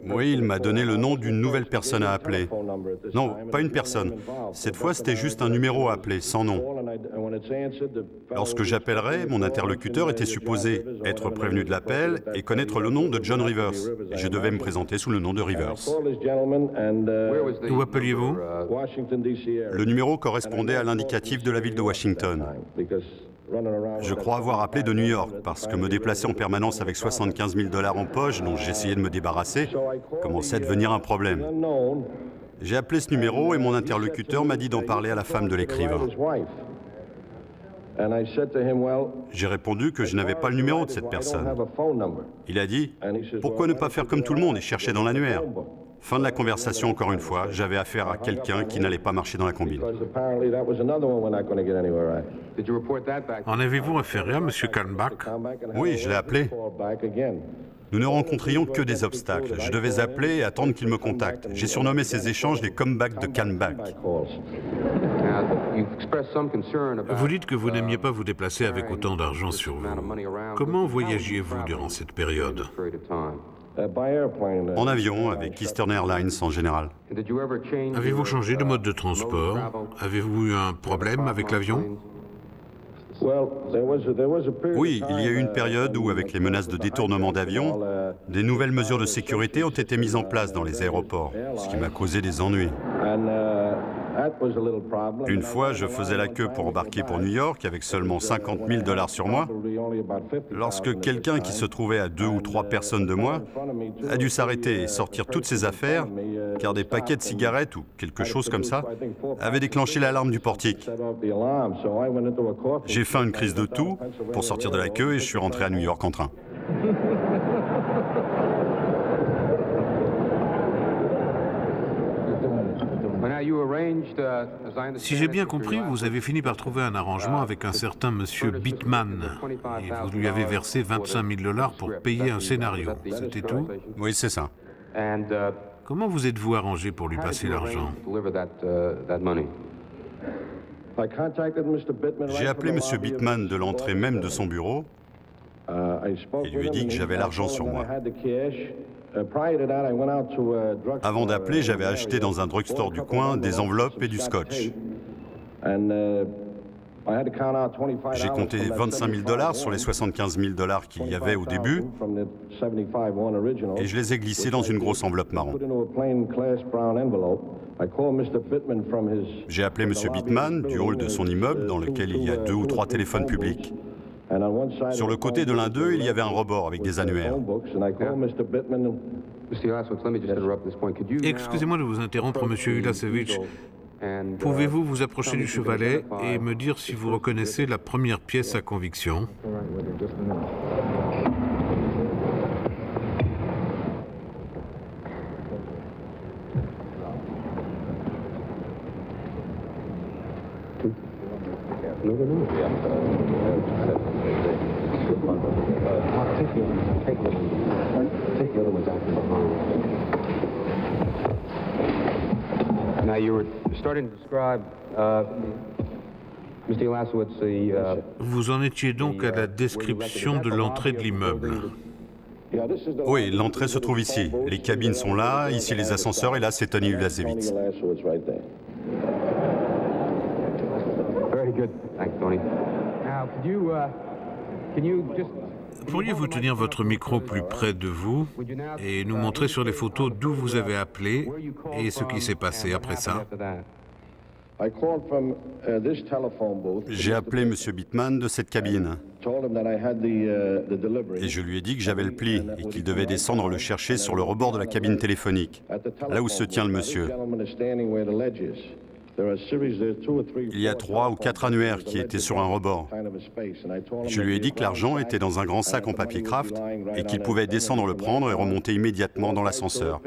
Oui, il m'a donné le nom d'une nouvelle personne à appeler. Non, pas une personne. Cette fois, c'était juste un numéro à appeler, sans nom. Lorsque j'appellerais, mon interlocuteur était supposé être prévenu de l'appel et connaître le nom de John Rivers. Et je devais me présenter sous le nom de Rivers. Où appeliez-vous? Le numéro correspondait à l'indicatif de la ville de Washington. Je crois avoir appelé de New York parce que me déplacer en permanence avec 75 000 $ en poche, dont j'essayais de me débarrasser, commençait à devenir un problème. J'ai appelé ce numéro et mon interlocuteur m'a dit d'en parler à la femme de l'écrivain. J'ai répondu que je n'avais pas le numéro de cette personne. Il a dit « Pourquoi ne pas faire comme tout le monde et chercher dans l'annuaire ?» Fin de la conversation, encore une fois, j'avais affaire à quelqu'un qui n'allait pas marcher dans la combine. En avez-vous référé à M. Kalmbach? Oui, je l'ai appelé. Nous ne rencontrions que des obstacles. Je devais appeler et attendre qu'il me contacte. J'ai surnommé ces échanges les comebacks de Kalmbach. Vous dites que vous n'aimiez pas vous déplacer avec autant d'argent sur vous. Comment voyagiez-vous durant cette période? En avion, avec Eastern Airlines en général. Avez-vous changé de mode de transport? Avez-vous eu un problème avec l'avion? Oui, il y a eu une période où, avec les menaces de détournement d'avion, des nouvelles mesures de sécurité ont été mises en place dans les aéroports, ce qui m'a causé des ennuis. Une fois, je faisais la queue pour embarquer pour New York avec seulement 50 000 $ sur moi, lorsque quelqu'un qui se trouvait à 2 ou 3 personnes de moi a dû s'arrêter et sortir toutes ses affaires, car des paquets de cigarettes ou quelque chose comme ça avaient déclenché l'alarme du portique. J'ai fait une crise de toux pour sortir de la queue et je suis rentré à New York en train. Si j'ai bien compris, vous avez fini par trouver un arrangement avec un certain monsieur Bittman et vous lui avez versé 25 000 $ pour payer un scénario. C'était tout? Oui, c'est ça. Comment vous êtes-vous arrangé pour lui passer l'argent? J'ai appelé monsieur Bittman de l'entrée même de son bureau et lui ai dit que j'avais l'argent sur moi. Avant d'appeler, j'avais acheté dans un drugstore du coin des enveloppes et du scotch. J'ai compté 25 000 $ sur les 75 000 $ qu'il y avait au début et je les ai glissés dans une grosse enveloppe marron. J'ai appelé monsieur Bittman du hall de son immeuble dans lequel il y a 2 ou 3 téléphones publics. Sur le côté de l'un d'eux, il y avait un rebord avec des annuaires. Excusez-moi de vous interrompre, monsieur Ulasevich. Pouvez-vous vous approcher du chevalet et me dire si vous reconnaissez la première pièce à conviction? Vous en étiez donc à la description de l'entrée de l'immeuble. Oui, l'entrée se trouve ici. Les cabines sont là, ici les ascenseurs et là c'est Tony Ulasewicz. Pourriez-vous tenir votre micro plus près de vous et nous montrer sur les photos d'où vous avez appelé et ce qui s'est passé après ça? J'ai appelé M. Bittman de cette cabine et je lui ai dit que j'avais le pli et qu'il devait descendre le chercher sur le rebord de la cabine téléphonique, là où se tient le monsieur. Il y a 3 ou 4 annuaires qui étaient sur un rebord. Je lui ai dit que l'argent était dans un grand sac en papier craft et qu'il pouvait descendre le prendre et remonter immédiatement dans l'ascenseur.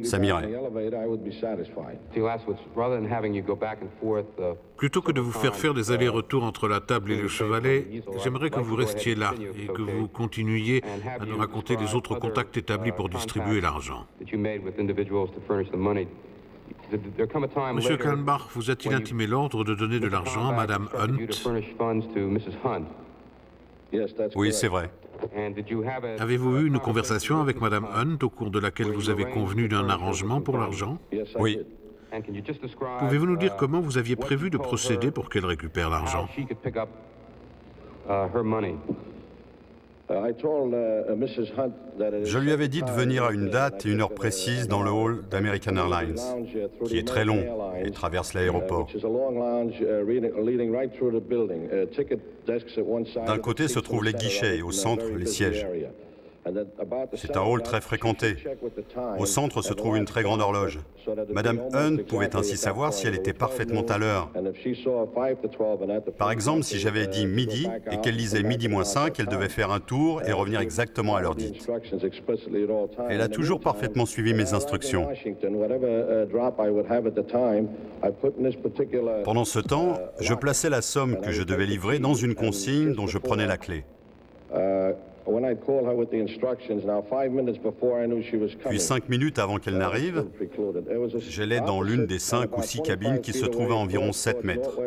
Ça m'irait. Plutôt que de vous faire des allers-retours entre la table et le chevalet, j'aimerais que vous restiez là et que vous continuiez à nous raconter les autres contacts établis pour distribuer l'argent. Monsieur Kalmbach, vous a-t-il intimé l'ordre de donner de l'argent à Madame Hunt? Oui, c'est vrai. Avez-vous eu une conversation avec Madame Hunt au cours de laquelle vous avez convenu d'un arrangement pour l'argent? Oui. Pouvez-vous nous dire comment vous aviez prévu de procéder pour qu'elle récupère l'argent? Je lui avais dit de venir à une date et une heure précise dans le hall d'American Airlines, qui est très long et traverse l'aéroport. D'un côté se trouvent les guichets et au centre, les sièges. C'est un hall très fréquenté. Au centre se trouve une très grande horloge. Madame Hunt pouvait ainsi savoir si elle était parfaitement à l'heure. Par exemple, si j'avais dit midi et qu'elle lisait midi moins 5, elle devait faire un tour et revenir exactement à l'heure dite. Elle a toujours parfaitement suivi mes instructions. Pendant ce temps, je plaçais la somme que je devais livrer dans une consigne dont je prenais la clé. Puis 5 minutes avant qu'elle n'arrive, j'allais dans l'une des 5 ou 6 cabines qui se trouvaient à environ 7 mètres.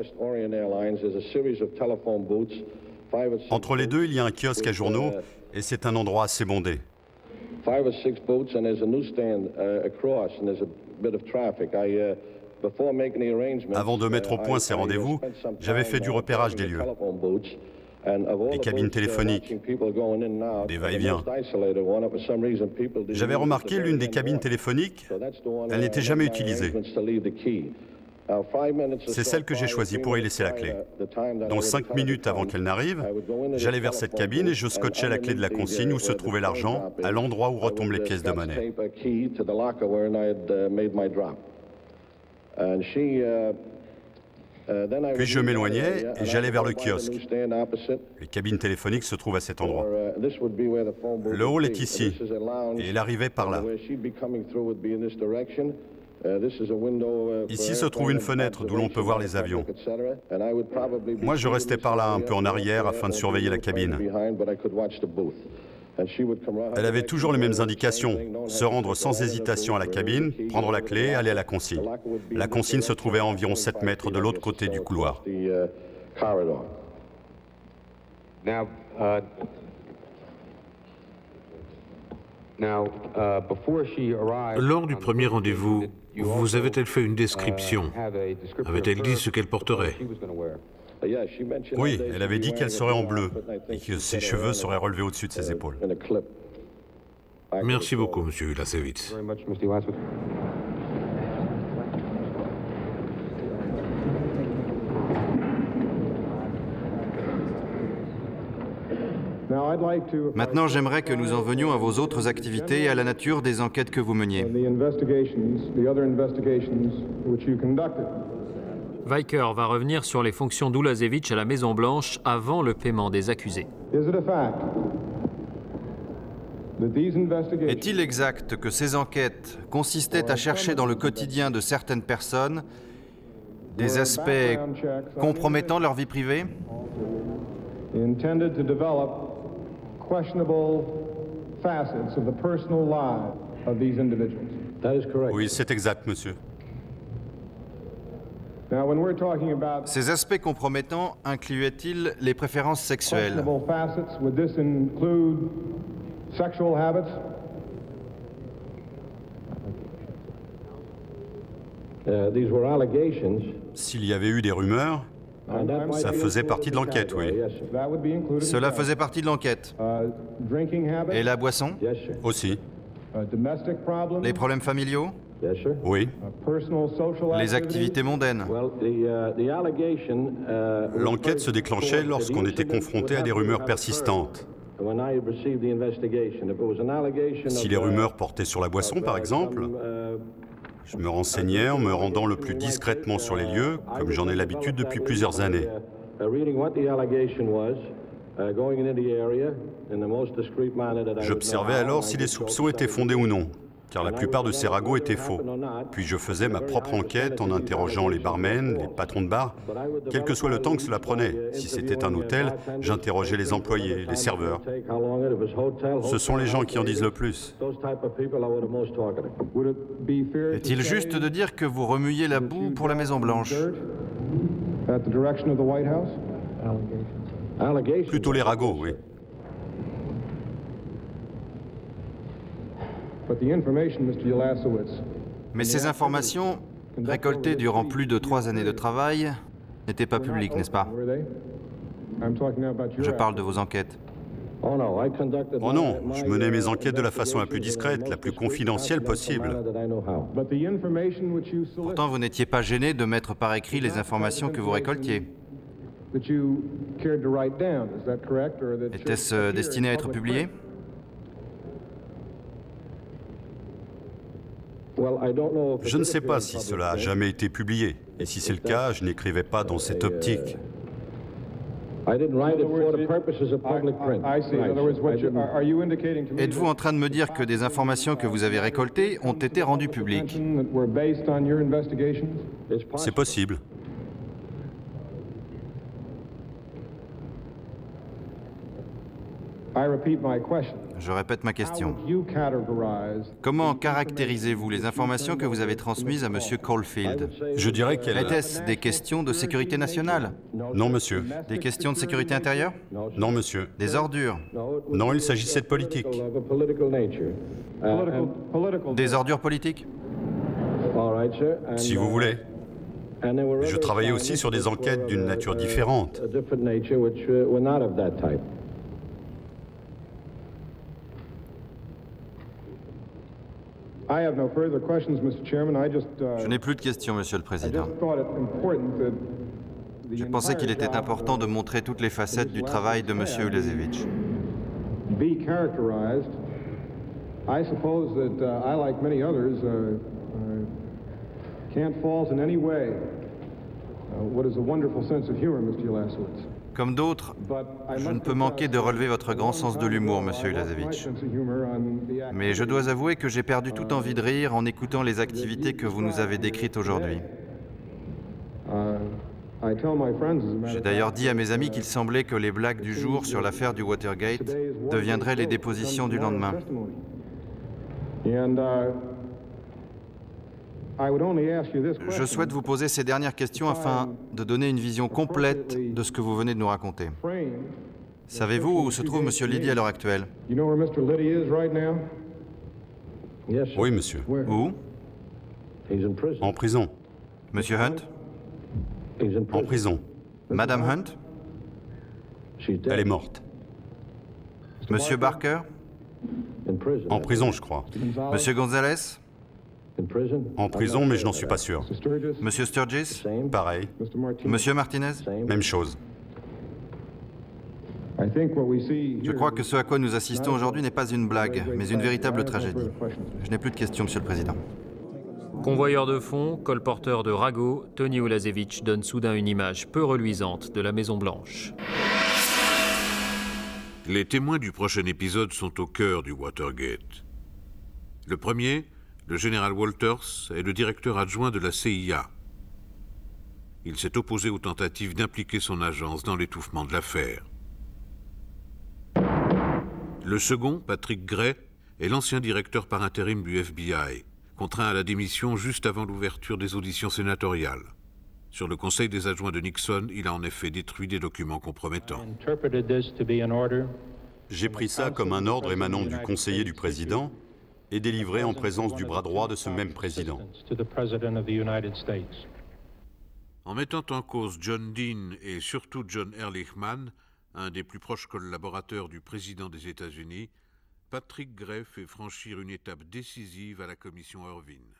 Entre les deux, il y a un kiosque à journaux et c'est un endroit assez bondé. Avant de mettre au point ces rendez-vous, j'avais fait du repérage des lieux. Des cabines téléphoniques, des va-et-vient. J'avais remarqué l'une des cabines téléphoniques, elle n'était jamais utilisée. C'est celle que j'ai choisie pour y laisser la clé. Donc 5 minutes avant qu'elle n'arrive, j'allais vers cette cabine et je scotchais la clé de la consigne où se trouvait l'argent, à l'endroit où retombent les pièces de monnaie. Puis je m'éloignais et j'allais vers le kiosque. Les cabines téléphoniques se trouvent à cet endroit. Le hall est ici et elle arrivait par là. Ici se trouve une fenêtre d'où l'on peut voir les avions. Moi, je restais par là un peu en arrière afin de surveiller la cabine. Elle avait toujours les mêmes indications, se rendre sans hésitation à la cabine, prendre la clé, aller à la consigne. La consigne se trouvait à environ 7 mètres de l'autre côté du couloir. Lors du premier rendez-vous, vous avait-elle fait une description? Avait-elle dit ce qu'elle porterait? Oui, elle avait dit qu'elle serait en bleu et que ses cheveux seraient relevés au-dessus de ses épaules. Merci beaucoup, Monsieur Ulasewicz. Maintenant, j'aimerais que nous en venions à vos autres activités et à la nature des enquêtes que vous meniez. Weicker va revenir sur les fonctions d'Ulasewicz à la Maison-Blanche avant le paiement des accusés. Est-il exact que ces enquêtes consistaient à chercher dans le quotidien de certaines personnes des aspects compromettant leur vie privée? Oui, c'est exact, monsieur. Ces aspects compromettants incluaient-ils les préférences sexuelles? S'il y avait eu des rumeurs, ça faisait partie de l'enquête, oui. Cela faisait partie de l'enquête. Et la boisson? Aussi. Les problèmes familiaux? Oui. Les activités mondaines? L'enquête se déclenchait lorsqu'on était confronté à des rumeurs persistantes. Si les rumeurs portaient sur la boisson, par exemple, je me renseignais en me rendant le plus discrètement sur les lieux, comme j'en ai l'habitude depuis plusieurs années. J'observais alors si les soupçons étaient fondés ou non, car la plupart de ces ragots étaient faux. Puis je faisais ma propre enquête en interrogeant les barmen, les patrons de bar, quel que soit le temps que cela prenait. Si c'était un hôtel, j'interrogeais les employés, les serveurs. Ce sont les gens qui en disent le plus. Est-il juste de dire que vous remuiez la boue pour la Maison-Blanche? Plutôt les ragots, oui. Mais ces informations, récoltées durant plus de 3 années de travail, n'étaient pas publiques, n'est-ce pas? Je parle de vos enquêtes. Oh non, je menais mes enquêtes de la façon la plus discrète, la plus confidentielle possible. Pourtant, vous n'étiez pas gêné de mettre par écrit les informations que vous récoltiez. Était-ce destiné à être publié? Je ne sais pas si cela a jamais été publié, et si c'est le cas, je n'écrivais pas dans cette optique. Êtes-vous en train de me dire que des informations que vous avez récoltées ont été rendues publiques? C'est possible. Je répète ma question. Comment caractérisez-vous les informations que vous avez transmises à M. Caulfield? Je dirais qu'elle... Était-ce des questions de sécurité nationale? Non, monsieur. Des questions de sécurité intérieure? Non, monsieur. Des ordures? Non, il s'agissait de politique. Des ordures politiques? Si vous voulez. Je travaillais aussi sur des enquêtes d'une nature différente. Je n'ai plus de questions, Monsieur le Président. Je pensais qu'il était important de montrer toutes les facettes du travail de Monsieur Ulasewicz. I suppose that I, like many others, can't fault in any way what is a wonderful sense of humor, Mr. Ulasewicz. Comme d'autres, je ne peux manquer de relever votre grand sens de l'humour, Monsieur Ulasewicz. Mais je dois avouer que j'ai perdu toute envie de rire en écoutant les activités que vous nous avez décrites aujourd'hui. J'ai d'ailleurs dit à mes amis qu'il semblait que les blagues du jour sur l'affaire du Watergate deviendraient les dépositions du lendemain. Je souhaite vous poser ces dernières questions afin de donner une vision complète de ce que vous venez de nous raconter. Savez-vous où se trouve M. Liddy à l'heure actuelle? Oui, monsieur. Où? En prison. Monsieur Hunt? En prison. Madame Hunt? Elle est morte. Monsieur Barker? En prison, je crois. Monsieur Gonzalez? En prison, mais je n'en suis pas sûr. Monsieur Sturgis? Pareil. Monsieur Martinez? Même chose. Je crois que ce à quoi nous assistons aujourd'hui n'est pas une blague, mais une véritable tragédie. Je n'ai plus de questions, Monsieur le Président. Convoyeur de fonds, colporteur de ragots, Tony Ulasewicz donne soudain une image peu reluisante de la Maison-Blanche. Les témoins du prochain épisode sont au cœur du Watergate. Le premier, le général Walters, est le directeur adjoint de la CIA. Il s'est opposé aux tentatives d'impliquer son agence dans l'étouffement de l'affaire. Le second, Patrick Gray, est l'ancien directeur par intérim du FBI, contraint à la démission juste avant l'ouverture des auditions sénatoriales. Sur le conseil des adjoints de Nixon, il a en effet détruit des documents compromettants. J'ai pris ça comme un ordre émanant du conseiller du président et délivré en présence du bras droit de ce même président. En mettant en cause John Dean et surtout John Ehrlichman, un des plus proches collaborateurs du président des États-Unis, Patrick Gray fait franchir une étape décisive à la commission Irvine.